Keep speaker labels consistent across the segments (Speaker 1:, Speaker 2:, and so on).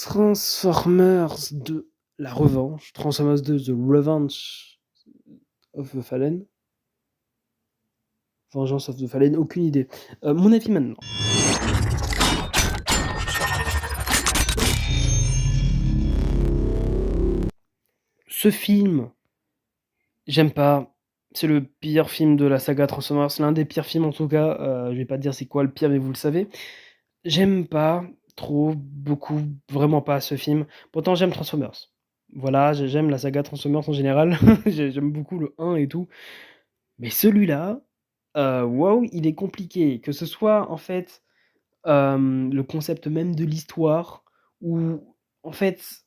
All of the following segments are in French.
Speaker 1: Transformers 2, la revanche. Transformers 2, The Revenge of the Fallen. Vengeance of the Fallen, aucune idée. Mon avis maintenant. Ce film, j'aime pas. C'est le pire film de la saga Transformers, l'un des pires films en tout cas. Je vais pas te dire c'est quoi le pire, mais vous le savez. J'aime pas trop, beaucoup, vraiment pas ce film. Pourtant, j'aime Transformers. Voilà, j'aime la saga Transformers en général. J'aime beaucoup le 1 et tout. Mais celui-là, waouh, il est compliqué. Que ce soit en fait le concept même de l'histoire, ou en fait,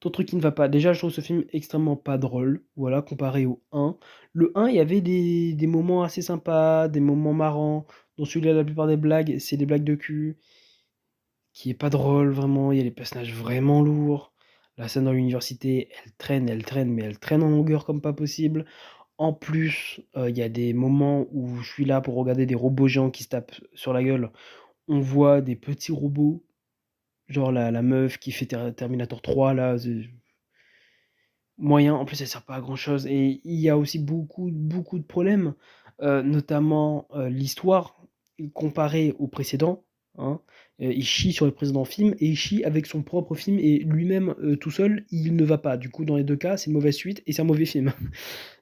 Speaker 1: ton truc qui ne va pas. Déjà, je trouve ce film extrêmement pas drôle, voilà, comparé au 1. Le 1, il y avait des moments assez sympas, des moments marrants. Dans celui-là, la plupart des blagues, c'est des blagues de cul, qui est pas drôle vraiment. Il y a des personnages vraiment lourds. La scène dans l'université, elle traîne, mais elle traîne en longueur comme pas possible. En plus, il y a des moments où je suis là pour regarder des robots géants qui se tapent sur la gueule. On voit des petits robots, genre la meuf qui fait Terminator 3 là, moyen, en plus elle sert pas à grand chose. Et il y a aussi beaucoup de problèmes, notamment l'histoire comparée au précédent, hein. Il chie sur le précédent film et il chie avec son propre film et lui-même tout seul, il ne va pas. Du coup, dans les deux cas, c'est une mauvaise suite et c'est un mauvais film.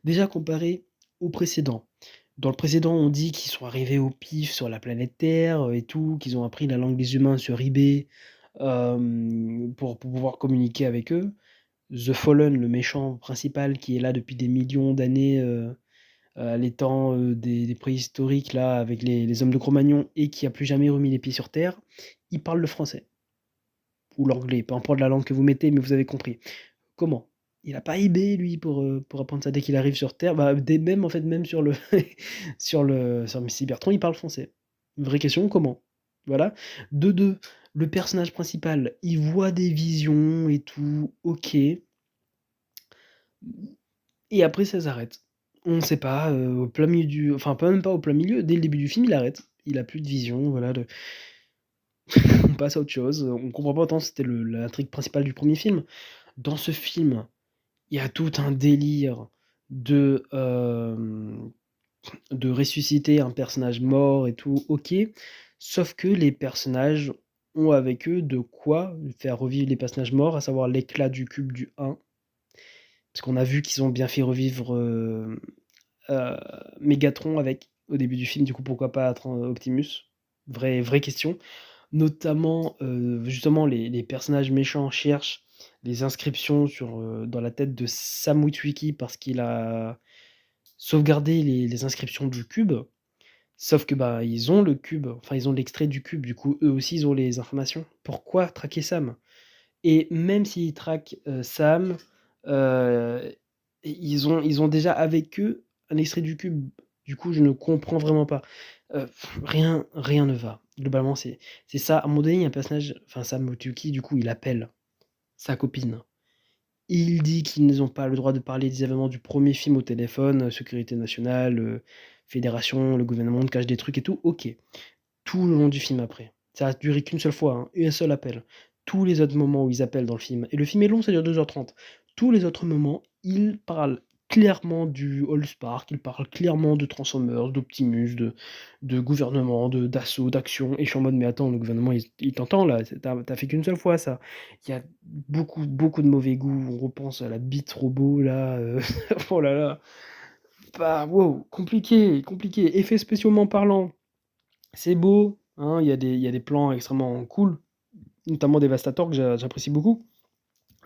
Speaker 1: Déjà comparé au précédent. Dans le précédent, on dit qu'ils sont arrivés au pif sur la planète Terre et tout, qu'ils ont appris la langue des humains sur eBay pour pouvoir communiquer avec eux. The Fallen, le méchant principal qui est là depuis des millions d'années, à l'étang des préhistoriques, là, avec les hommes de Cro-Magnon, et qui a plus jamais remis les pieds sur Terre, il parle le français. Ou l'anglais, peu importe la langue que vous mettez, mais vous avez compris. Comment? Il a pas eBay lui pour apprendre ça dès qu'il arrive sur Terre. Bah, même en fait, même sur le sur Cybertron, il parle français. Vraie question, comment? Voilà. De deux, le personnage principal, il voit des visions et tout, OK. Et après ça s'arrête. On ne sait pas, au plein milieu du enfin pas même pas au plein milieu, dès le début du film, il arrête. Il a plus de vision, voilà, on passe à autre chose. On comprend pas autant c'était l'intrigue principale du premier film. Dans ce film, il y a tout un délire de, de ressusciter un personnage mort et tout, OK. Sauf que les personnages ont avec eux de quoi faire revivre les personnages morts, à savoir l'éclat du cube du 1. Parce qu'on a vu qu'ils ont bien fait revivre heu, Mégatron avec, au début du film, du coup pourquoi pas Optimus? Vraie question. Notamment, justement les personnages méchants cherchent les inscriptions dans la tête de Sam Witwicky parce qu'il a sauvegardé les inscriptions du cube. Sauf que, bah, ils ont le cube, enfin ils ont l'extrait du cube, du coup eux aussi ils ont les informations. Pourquoi traquer Sam? Et même s'ils traquent, Sam, heu, ils ont déjà avec eux un extrait du cube. Du coup, je ne comprends vraiment pas. Rien ne va. Globalement, c'est ça. À un moment donné, il y a un personnage, enfin Sam Witwicky, du coup, il appelle sa copine. Il dit qu'ils n'ont pas le droit de parler des événements du premier film au téléphone, sécurité nationale, fédération, le gouvernement cache des trucs et tout. OK. Tout le long du film après. Ça a duré qu'une seule fois, hein, et un seul appel. Tous les autres moments où ils appellent dans le film, et le film est long, ça dure 2h30. Tous les autres moments, ils parlent clairement du Allspark, ils parlent clairement de Transformers, d'Optimus, de gouvernement, d'assaut, d'action. Et je suis en mode, mais attends, le gouvernement, il t'entend là, t'as fait qu'une seule fois ça. Il y a beaucoup de mauvais goût. On repense à la bite robot là. Oh là là. Bah, wow, compliqué. Effets spécialement parlant, c'est beau, hein, il y a des plans extrêmement cool, notamment Devastator que j'apprécie beaucoup.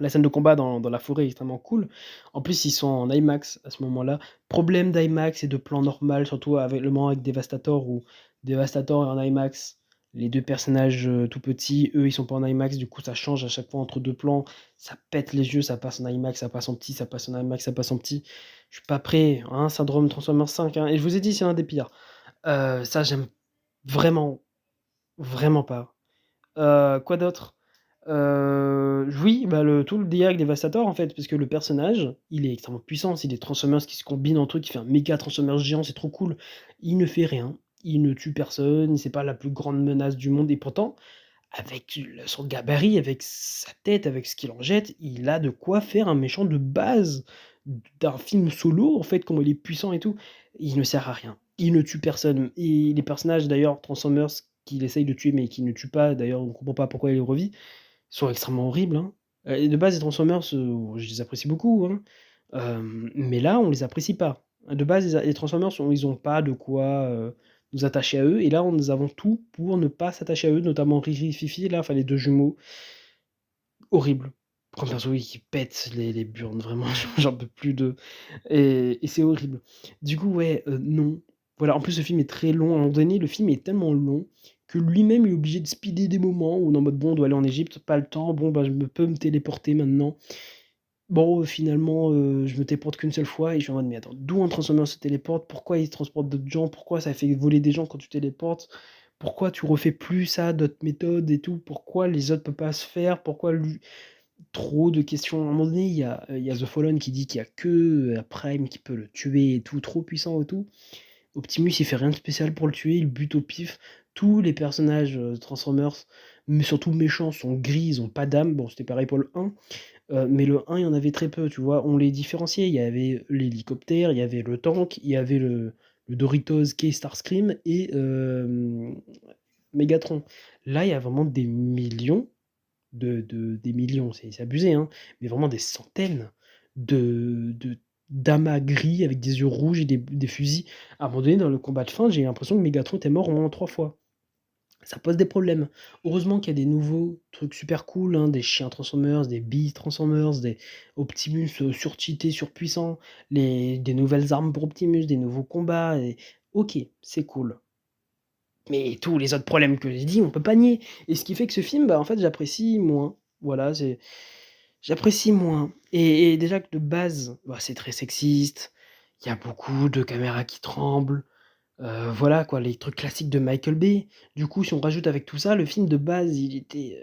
Speaker 1: La scène de combat dans la forêt est extrêmement cool. En plus, ils sont en IMAX à ce moment-là. Problème d'IMAX et de plan normal, surtout avec le moment avec Devastator où Devastator est en IMAX, les deux personnages tout petits, eux ils sont pas en IMAX, du coup ça change à chaque fois entre deux plans, ça pète les yeux, ça passe en IMAX, ça passe en petit, ça passe en IMAX, ça passe en petit. Je suis pas prêt, hein, syndrome Transformers 5, hein, et je vous ai dit, c'est un des pires. Ça, j'aime vraiment vraiment pas. Quoi d'autre? Oui, bah, tout le délire avec Devastator, en fait, parce que le personnage, il est extrêmement puissant. C'est des Transformers qui se combinent entre eux, qui fait un méga Transformers géant, c'est trop cool. Il ne fait rien, il ne tue personne, c'est pas la plus grande menace du monde et pourtant, avec son gabarit, avec sa tête, avec ce qu'il en jette, il a de quoi faire un méchant de base d'un film solo, en fait, comment il est puissant et tout. Il ne sert à rien. Il ne tue personne et les personnages d'ailleurs Transformers qu'il essaye de tuer mais qui ne tue pas, d'ailleurs on comprend pas pourquoi il revit, sont extrêmement horribles, hein. Et de base les Transformers, je les apprécie beaucoup, hein, mais là on les apprécie pas. De base les Transformers ils ont pas de quoi, nous attacher à eux et là nous avons tout pour ne pas s'attacher à eux, notamment Riri et Fifi là, enfin les 2 jumeaux. Horrible. Comme perso qui pètent les burnes, vraiment j'en peux plus d'eux et c'est horrible. Du coup ouais, non. Voilà, en plus le film est très long, à un moment donné, le film est tellement long que lui-même est obligé de speeder des moments où on est en mode: «Bon, on doit aller en Égypte, pas le temps, bon, bah, je peux me téléporter maintenant». Bon, finalement, je me téléporte qu'une seule fois et je suis en mode: «Mais attends, d'où un Transformers se téléporte? Pourquoi il transporte d'autres gens? Pourquoi ça fait voler des gens quand tu téléportes? Pourquoi tu refais plus ça, d'autres méthodes et tout? Pourquoi les autres peuvent pas se faire? Pourquoi lui?» Trop de questions. À un moment donné, il y a The Fallen qui dit qu'il y a que, Prime qui peut le tuer et tout, trop puissant et tout. Optimus, il fait rien de spécial pour le tuer, il bute au pif. Tous les personnages, Transformers, mais surtout méchants, sont gris, ils ont pas d'âme. Bon, c'était pareil pour le 1, mais le 1, il y en avait très peu, tu vois? On les différenciait. Il y avait l'hélicoptère, il y avait le tank, il y avait le Doritos K Starscream et Megatron. Là, il y a vraiment des millions des millions, c'est abusé, hein, mais vraiment des centaines de d'amas gris avec des yeux rouges et des fusils. À un moment donné, dans le combat de fin, j'ai l'impression que Megatron était mort au moins 3 fois. Ça pose des problèmes. Heureusement qu'il y a des nouveaux trucs super cool, hein, des chiens Transformers, des billes Transformers, des Optimus, surcheatés, surpuissants, des nouvelles armes pour Optimus, des nouveaux combats et OK, c'est cool. Mais tous les autres problèmes que j'ai dit, on peut pas nier et ce qui fait que ce film, bah, en fait, j'apprécie moins. Voilà, j'apprécie moins et déjà que de base, bah, c'est très sexiste, il y a beaucoup de caméras qui tremblent, voilà quoi, les trucs classiques de Michael Bay. Du coup, si on rajoute avec tout ça, le film de base, il était,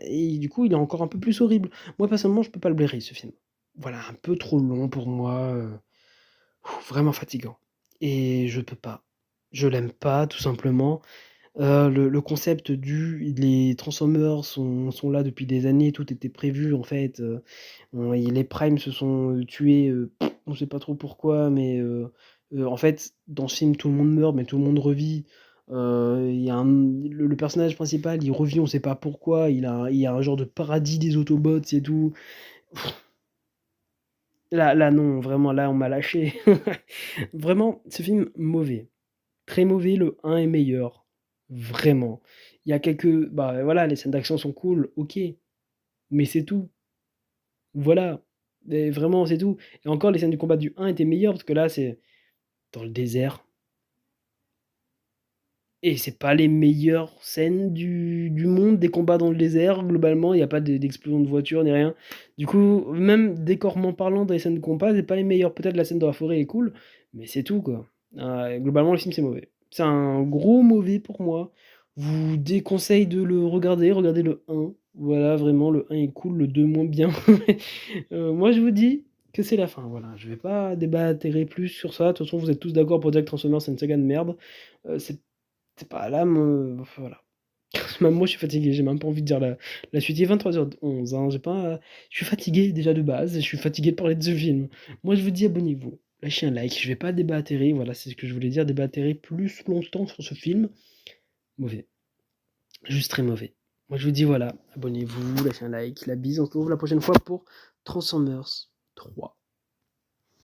Speaker 1: et du coup, il est encore un peu plus horrible. Moi, personnellement, je peux pas le blairer ce film. Voilà, un peu trop long pour moi, vraiment fatigant et je peux pas. Je l'aime pas tout simplement. Le concept les Transformers sont là depuis des années, tout était prévu en fait, on et les Primes se sont, tués, on sait pas trop pourquoi, mais en fait, dans ce film, tout le monde meurt, mais tout le monde revit. Il y a le personnage principal, il revit, on sait pas pourquoi, il y a un genre de paradis des Autobots et tout. Là non, vraiment là, on m'a lâché. Vraiment, ce film mauvais. Très mauvais, le 1 est meilleur, vraiment. Il y a quelques bah, voilà, les scènes d'action sont cool, OK, mais c'est tout. Voilà, et vraiment, c'est tout. Et encore, les scènes du combat du 1 étaient meilleures parce que là, c'est dans le désert et c'est pas les meilleures scènes du monde, des combats dans le désert. Globalement, il y a pas d'explosion de voiture ni rien. Du coup, même décorement parlant dans les scènes de combat, c'est pas les meilleures. Peut-être la scène dans la forêt est cool, mais c'est tout, quoi. Globalement, le film, c'est mauvais. C'est un gros mauvais pour moi. Je vous déconseille de le regarder, regardez le 1. Voilà, vraiment, le 1 est cool, le 2 moins bien. Moi, je vous dis que c'est la fin, voilà. Je vais pas débattre plus sur ça. De toute façon, vous êtes tous d'accord pour dire que Transformers, c'est une saga de merde. C'est pas là, me voilà. Même moi, je suis fatigué, j'ai même pas envie de dire la suite. Il est 23h11, hein, j'ai pas je suis fatigué déjà de base, je suis fatigué de parler de ce film. Moi, je vous dis abonnez-vous, lâchez un like, je vais pas débattre, voilà, c'est ce que je voulais dire, débattre plus longtemps sur ce film. Mauvais, juste très mauvais. Moi, je vous dis voilà, abonnez-vous, lâchez un like, la bise, on se retrouve la prochaine fois pour Transformers 3.